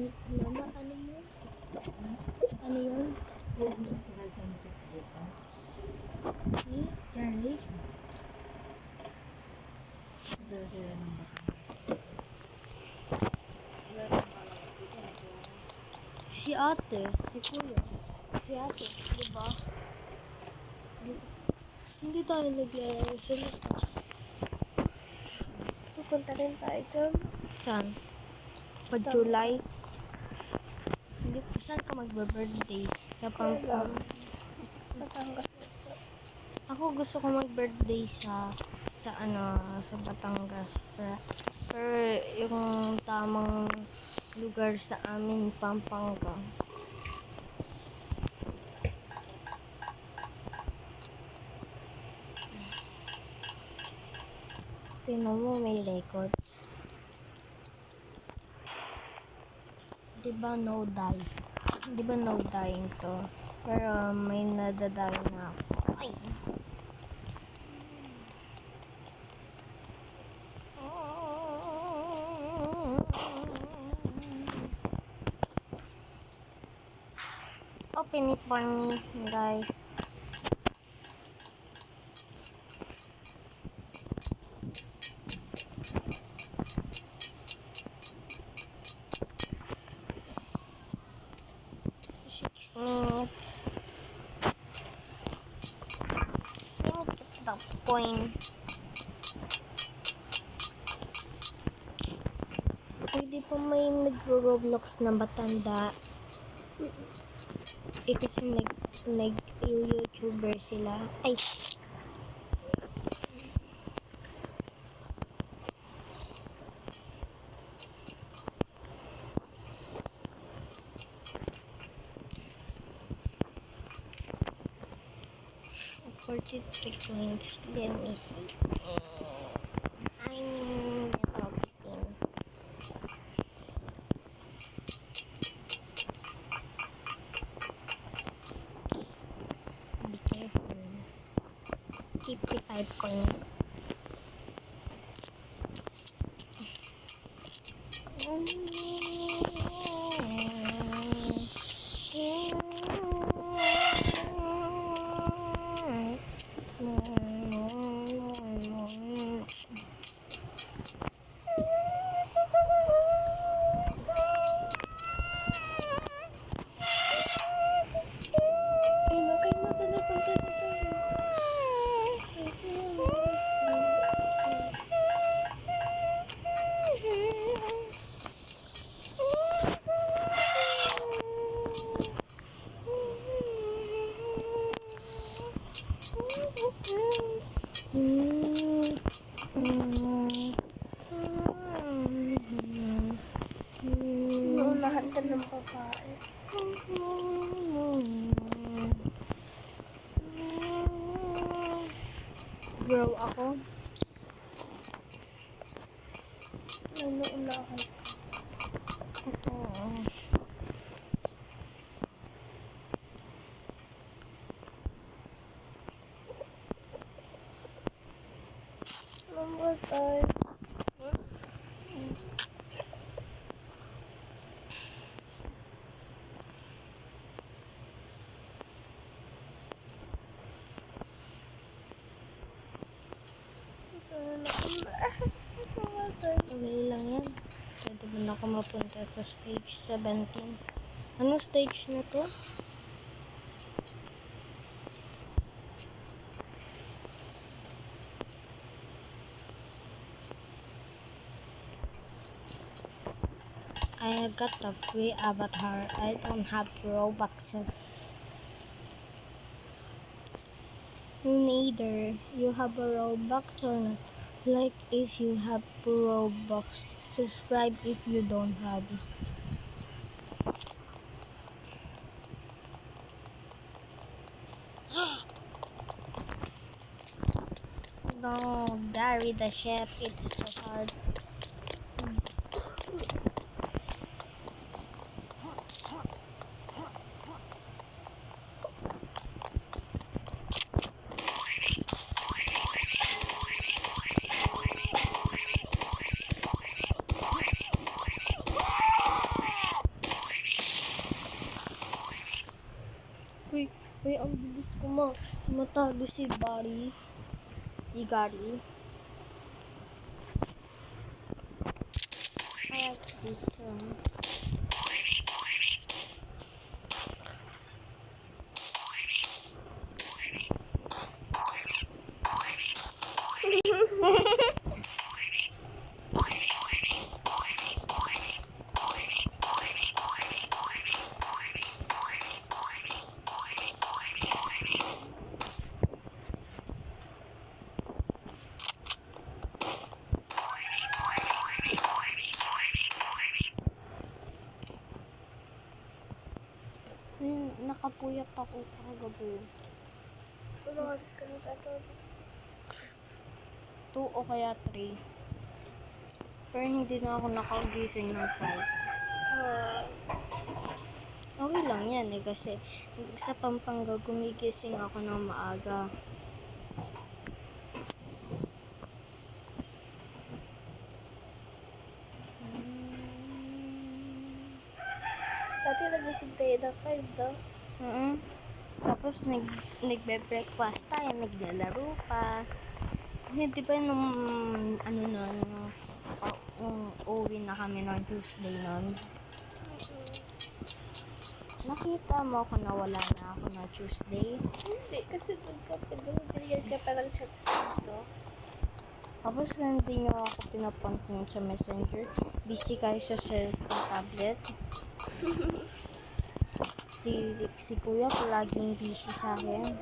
Mama, ano yun? Ano yun? Si Jerry? Si ate, si kuya. Si ate, di ba? Hindi tayo naglalaro sa labas. Pupunta rin tayo dyan. Saan? Pag-July? Hindi po. Saan ka mag-birthday? Sa Pampang. Batangas ito. Ako gusto ko mag-birthday sa Batangas. Pero yung tamang lugar sa amin, Pampanga. Tingnan mo, may records. Diba no die? Diba no dying to? Pero may nadadayo na ako. Ay! Open it for me, guys. Minutes. Let me get the point. Pwede pa may nagro-Roblox na batanda. Kasi nag-YouTuber sila. Ay! $43 coins. Let me see. I'm developing. Be careful. 55 coin. Naunahan ka ng babae. Bro, ako? Naunahan ka. Number 5. Okay lang yan. Pwede mo na ako mapunta sa stage 17. Ano stage na to? I got the free avatar. I don't have Robuxes. You neither. You have a Robux or not? Like if you have Robux. Subscribe if you don't have. No, Gary the chef. It's too hard. Matado si Gary. Si Gary. I like this one. Nakapuyat ako kagabi. Ano oras ka natatulog? 2 o kaya 3. Pero hindi na ako nakagising ng 5. Okay lang yan eh kasi sa Pampanga gumigising ako ng maaga. Dati nagising tayo ng 5 daw. Tapos nagbe-breakfast tayo, naglalaro pa. Hindi ba nung ano na uwi na kami ng Tuesday nun? Nakita mo ako na wala na ako na Tuesday. Hindi, kasi doon ka pa doon. Binigyan ka pa ng chats dito. Tapos hindi nyo ako pinapansin sa messenger. Busy kayo sa cellphone tablet. si kuya palaging busy sa akin.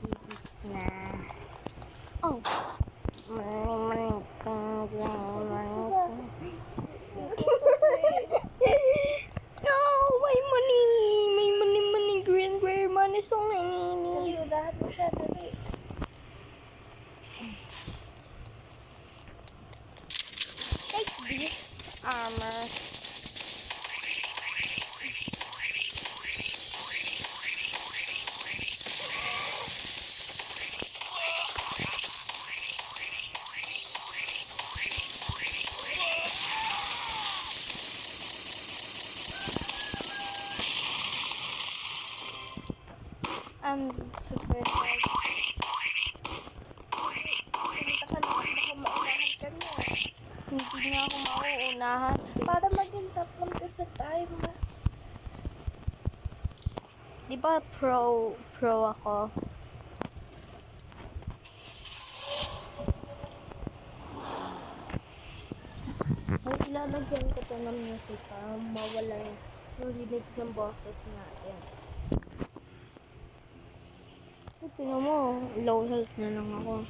Ibis na. Oh! No! May money! May money! Green money! So many! Nag-iudahan mo siya, dali. Take this armor. I'm super tired. Pumunta ka lang, baka maunahan ka niya. Hindi na ako mauunahan. Para maging top 1 ka sa time. Di ba pro ako? Ay, ilalagyan ko to ng music para mawala yung rinig ng boses natin. Tingnan mo, low health na lang ako.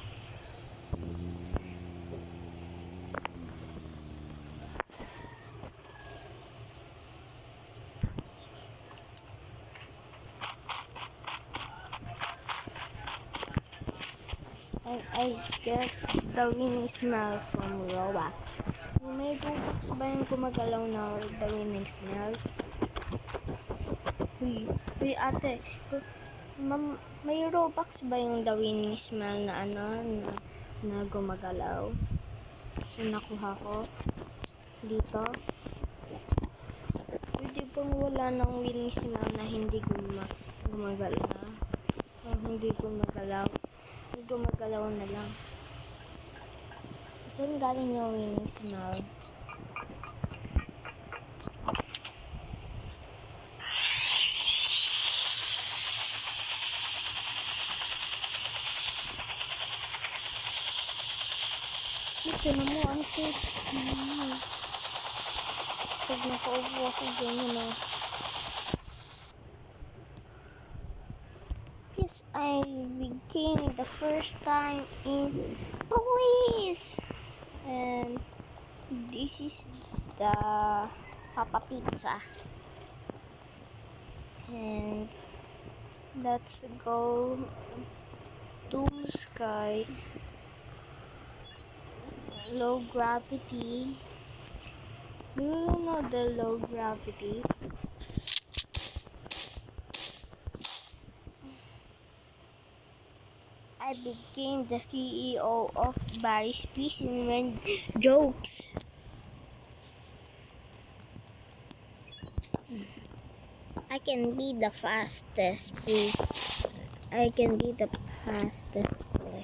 And I get the winning smell from Robux. May Robux ba yung gumagalaw na the winning smell? Uy ate, ma'am, may Robux ba yung the winning smell na na gumagalaw? Yung nakuha ko dito. Pwede bang wala ng winning smell na hindi gumagalaw? Hindi gumagalaw. Gumagalaw na lang. Saan galing yung winning smell? Ito na mo, ang safe. Pag nakaupo ako ganyan na. Yes, I became the first time in police. And this is the Papa Pizza. And let's go to sky. Low gravity. Do you know the low gravity? I became the CEO of Barry's Peace and Jokes. I can be the fastest proof I can be the fastest boy.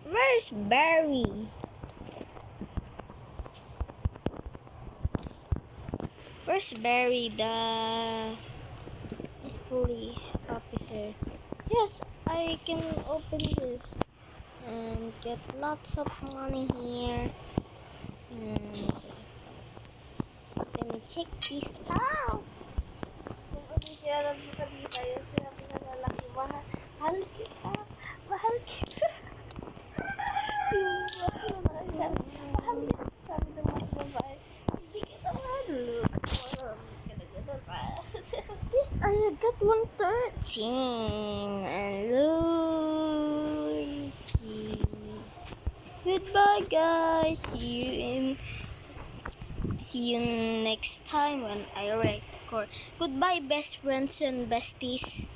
Where's Barry? Where's Barry, the police officer? Yes, I can open this and get lots of money here. And let me check this out. Kung ano siya, nagkakita yun, sinabi ng lalaki, mahal kita, mahal kita. Diba? Sabi, mahal kita. Sabi ng mga babae, hindi kita mahal. Yes, I got 113 and Luigi. Goodbye, guys. See you next time when I record. Goodbye, best friends and besties.